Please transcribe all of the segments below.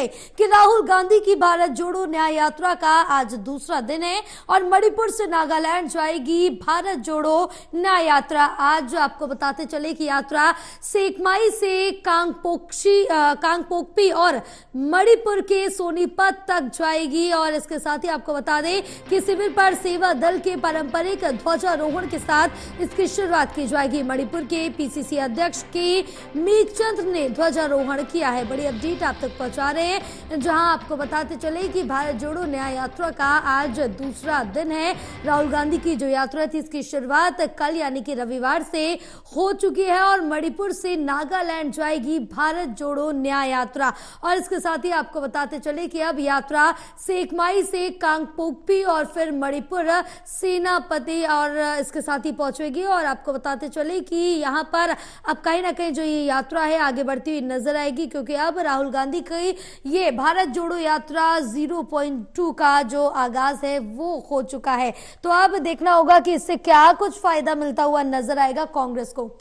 चले कि राहुल गांधी की भारत जोड़ो न्याय यात्रा का आज दूसरा दिन है और मणिपुर से नागालैंड जाएगी भारत जोड़ो न्याय यात्रा। आज आपको बताते चले कि यात्रा सेकमाई से कांगपोकपी और मणिपुर के सोनीपत तक जाएगी। और इसके साथ ही आपको बता दें कि शिविर पर सेवा दल के पारंपरिक ध्वजारोहण के साथ इसकी शुरुआत की जाएगी। मणिपुर के पीसीसी अध्यक्ष के मीचंद ने ध्वजारोहण किया है। बड़ी अपडेट आप तक पहुंचा रहे हैं, जहां आपको बताते चले कि भारत जोड़ो न्याय यात्रा का आज दूसरा दिन है। राहुल गांधी की जो यात्रा थी इसकी शुरुआत कल यानी कि रविवार से हो चुकी है और मणिपुर से नागालैंड जाएगी भारत जोड़ो न्याय यात्रा। और इसके साथ ही आपको बताते चले कि अब यात्रा सेकमाई से कांगपोकपी और फिर मणिपुर सेनापति और इसके साथ ही पहुंचेगी। और आपको बताते चले कि यहां पर अब कहीं ना कहीं जो ये यात्रा है आगे बढ़ती हुई नजर आएगी, क्योंकि अब राहुल गांधी की ये भारत जोड़ो यात्रा 0.2 का जो आगाज है वो हो चुका है। तो अब देखना होगा कि इससे क्या कुछ फायदा मिलता हुआ नजर आएगा कांग्रेस को।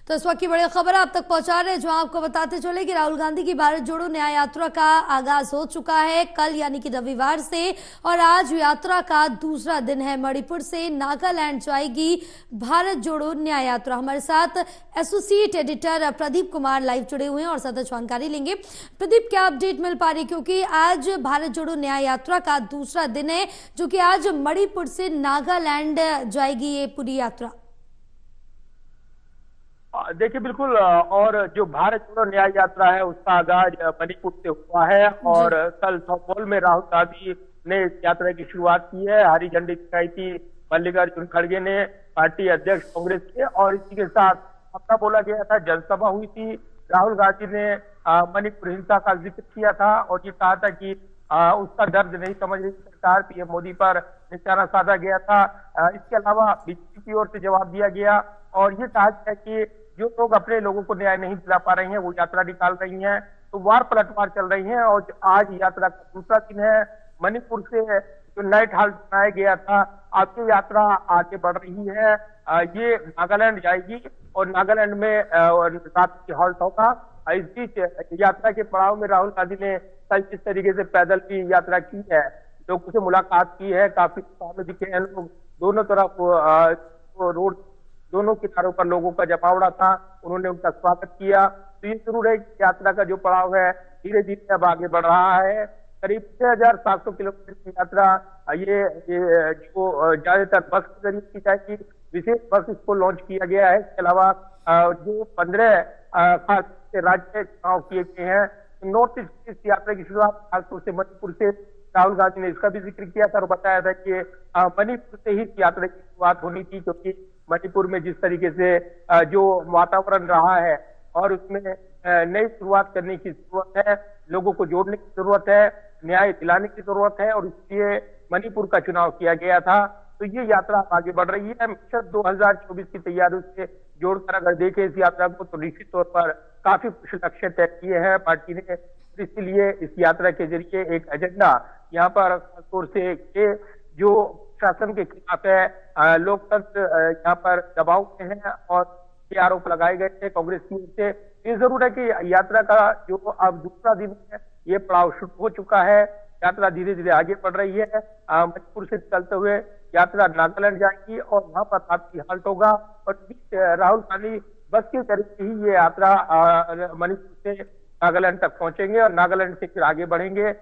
तो इस वक्त की बड़ी खबर आप तक पहुंचा रहे हैं, जहां आपको बताते चले कि राहुल गांधी की भारत जोड़ो न्याय यात्रा का आगाज हो चुका है कल यानी कि रविवार से और आज यात्रा का दूसरा दिन है। मणिपुर से नागालैंड जाएगी भारत जोड़ो न्याय यात्रा। हमारे साथ associate editor Pradeep Kumar live जुड़े हुए हैं और ज्यादा जानकारी लेंगे। प्रदीप, क्या अपडेट मिल पा रही, क्योंकि आज भारत जोड़ो न्याय यात्रा का दूसरा दिन है, जो कि आज मणिपुर से नागालैंड जाएगी ये पूरी यात्रा? देखिए बिल्कुल, और जो भारत जोड़ो न्याय यात्रा है उसका आगाज मणिपुर से हुआ है और कल सौपोल में राहुल गांधी ने इस यात्रा की शुरुआत की है। हरी झंडी दिखाई थी मल्लिकार्जुन खड़गे ने, पार्टी अध्यक्ष कांग्रेस के, और इसी के साथ अपना बोला गया था, जनसभा हुई थी। राहुल गांधी ने मणिपुर हिंसा का जिक्र किया था और ये कहा था कि उसका दर्द नहीं समझ रही सरकार, पीएम मोदी पर निशाना साधा गया था। इसके अलावा बीजेपी की ओर से जवाब दिया गया और ये कहा गया कि जो लोग अपने लोगों को न्याय नहीं दिला पा रही हैं वो यात्रा निकाल रही हैं, तो वार पलटवार चल रही है। और आज यात्रा का दूसरा दिन है। मणिपुर से जो नाइट हाल्ट बनाया गया था, आज की यात्रा आगे बढ़ रही है। ये नागालैंड जाएगी और नागालैंड में रात की हॉल्ट होगा। इस बीच यात्रा के पड़ाव में राहुल गांधी ने कल जिस तरीके से पैदल की यात्रा की है, लोगों से मुलाकात की है, काफी उत्साह दिखे हैं लोग। दोनों तरफ रोड, दोनों किनारों पर लोगों का जमावड़ा था, उन्होंने उनका स्वागत किया। तो ये जरूर है कि यात्रा का जो पड़ाव है धीरे धीरे अब आगे बढ़ रहा है। करीब 6700 किलोमीटर की यात्रा ये जो ज्यादातर बस के जरिए की जाएगी। विशेष बस इसको लॉन्च किया गया है। इसके अलावा जो 15 खास राज्य चुनाव किए गए हैं, नॉर्थ ईस्ट इस यात्रा की शुरुआत खासतौर से मणिपुर से राहुल गांधी ने इसका भी जिक्र किया था और बताया था कि मणिपुर से ही इस यात्रा की शुरुआत होनी थी, क्योंकि मणिपुर में जिस तरीके से जो वातावरण रहा है और उसमें नई शुरुआत करने की जरूरत है, लोगों को जोड़ने की जरूरत है, न्याय दिलाने की जरूरत है और इसलिए मणिपुर का चुनाव किया गया था। तो ये यात्रा आगे बढ़ रही है। मिशन 2024 की तैयारियों से जोड़कर अगर देखें इस यात्रा को तो निश्चित तौर पर काफी कुछ लक्ष्य तय किए हैं पार्टी ने। इसलिए इस यात्रा के जरिए एक एजेंडा यहाँ पर खासतौर से जो शासन के खिलाफ है, लोकतंत्र यहाँ पर दबाव में है और ये आरोप लगाए गए थे कांग्रेस की ओर से। ये जरूर है कि यात्रा का जो अब दूसरा दिन है ये पड़ाव शुरू हो चुका है। यात्रा धीरे धीरे आगे बढ़ रही है। मणिपुर से चलते हुए यात्रा नागालैंड जाएगी और वहां पर रात की हाल्ट होगा और राहुल गांधी बस के जरिए ही ये यात्रा मणिपुर से नागालैंड तक पहुंचेंगे और नागालैंड से फिर आगे बढ़ेंगे।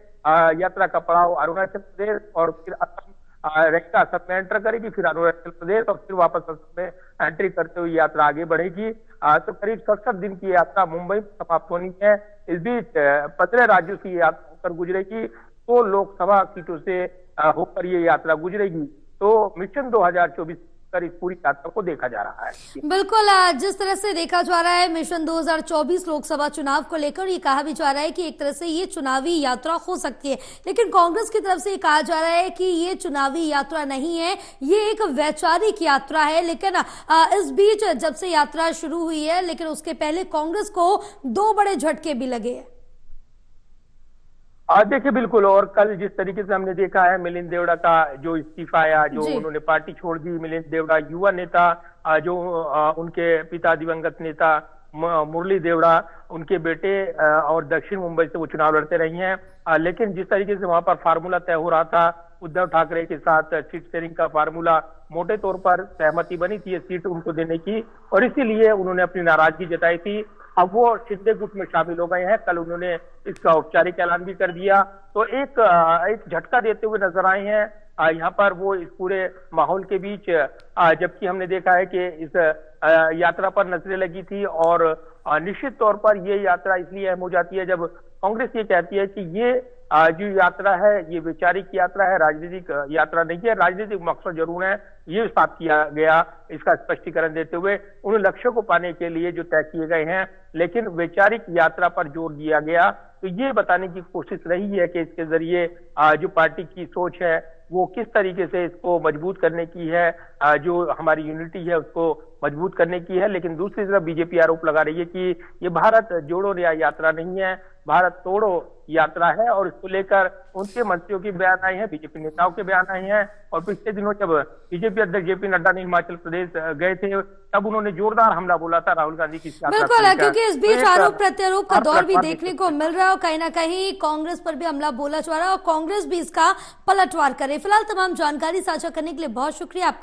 यात्रा का पड़ाव अरुणाचल प्रदेश और फिर असम रहेगा। असम में एंटर करेगी, फिर अरुणाचल प्रदेश और फिर वापस असम में एंट्री करते हुए यात्रा आगे बढ़ेगी। तो करीब 67 दिन की यात्रा मुंबई में समाप्त होनी है। इस बीच 15 राज्यों की यात्रा होकर गुजरेगी, 2 लोकसभा सीटों से होकर ये यात्रा गुजरेगी। तो मिशन 2024 कर इस पूरी यात्रा को देखा जा रहा है। बिल्कुल, जिस तरह से देखा जा रहा है मिशन 2024 लोकसभा चुनाव को लेकर ये कहा भी जा रहा है कि एक तरह से ये चुनावी यात्रा हो सकती है, लेकिन कांग्रेस की तरफ से ये कहा जा रहा है कि ये चुनावी यात्रा नहीं है, ये एक वैचारिक यात्रा है। लेकिन इस बीच जब से यात्रा शुरू हुई है, लेकिन उसके पहले कांग्रेस को 2 बड़े झटके भी लगे हैं। देखिए बिल्कुल, और कल जिस तरीके से हमने देखा है मिलिंद देवड़ा का जो इस्तीफा आया, जो उन्होंने पार्टी छोड़ दी। मिलिंद देवड़ा युवा नेता, जो उनके पिता दिवंगत नेता मुरली देवड़ा उनके बेटे और दक्षिण मुंबई से वो चुनाव लड़ते रही हैं। लेकिन जिस तरीके से वहां पर फार्मूला तय हो रहा था उद्धव ठाकरे के साथ सीट शेयरिंग का फार्मूला, मोटे तौर पर सहमति बनी थी ये सीट उनको देने की, और इसीलिए उन्होंने अपनी नाराजगी जताई थी। अब वो शिंदे गुट में शामिल हो गए हैं। कल उन्होंने इसका औपचारिक ऐलान भी कर दिया। तो एक झटका देते हुए नजर आए हैं यहाँ पर वो इस पूरे माहौल के बीच। जबकि हमने देखा है कि इस यात्रा पर नजरें लगी थी, और निश्चित तौर पर ये यात्रा इसलिए अहम हो जाती है जब कांग्रेस ये कहती है कि ये जो यात्रा है ये वैचारिक यात्रा है, राजनीतिक यात्रा नहीं है। राजनीतिक मकसद जरूर है, ये साफ किया गया इसका स्पष्टीकरण देते हुए उन लक्ष्यों को पाने के लिए जो तय किए गए हैं, लेकिन वैचारिक यात्रा पर जोर दिया गया। तो ये बताने की कोशिश रही है कि इसके जरिए जो पार्टी की सोच है वो किस तरीके से इसको मजबूत करने की है, जो हमारी यूनिटी है उसको मजबूत करने की है। लेकिन दूसरी तरफ बीजेपी आरोप लगा रही है कि ये भारत जोड़ो न्याय यात्रा नहीं है, भारत तोड़ो यात्रा है, और इसको लेकर उनके मंत्रियों के बयान आए हैं, बीजेपी नेताओं के बयान आए हैं। और पिछले दिनों जब बीजेपी अध्यक्ष जेपी नड्डा ने हिमाचल प्रदेश गए थे तब उन्होंने जोरदार हमला बोला था राहुल गांधी की यात्रा। बिल्कुल, क्योंकि इस बीच आरोप प्रत्यारोप का दौर भी देखने को मिल रहा है और कहीं ना कहीं कांग्रेस पर भी हमला बोला जा रहा है और कांग्रेस भी इसका पलटवार करे। फिलहाल तमाम जानकारी साझा करने के लिए बहुत शुक्रिया।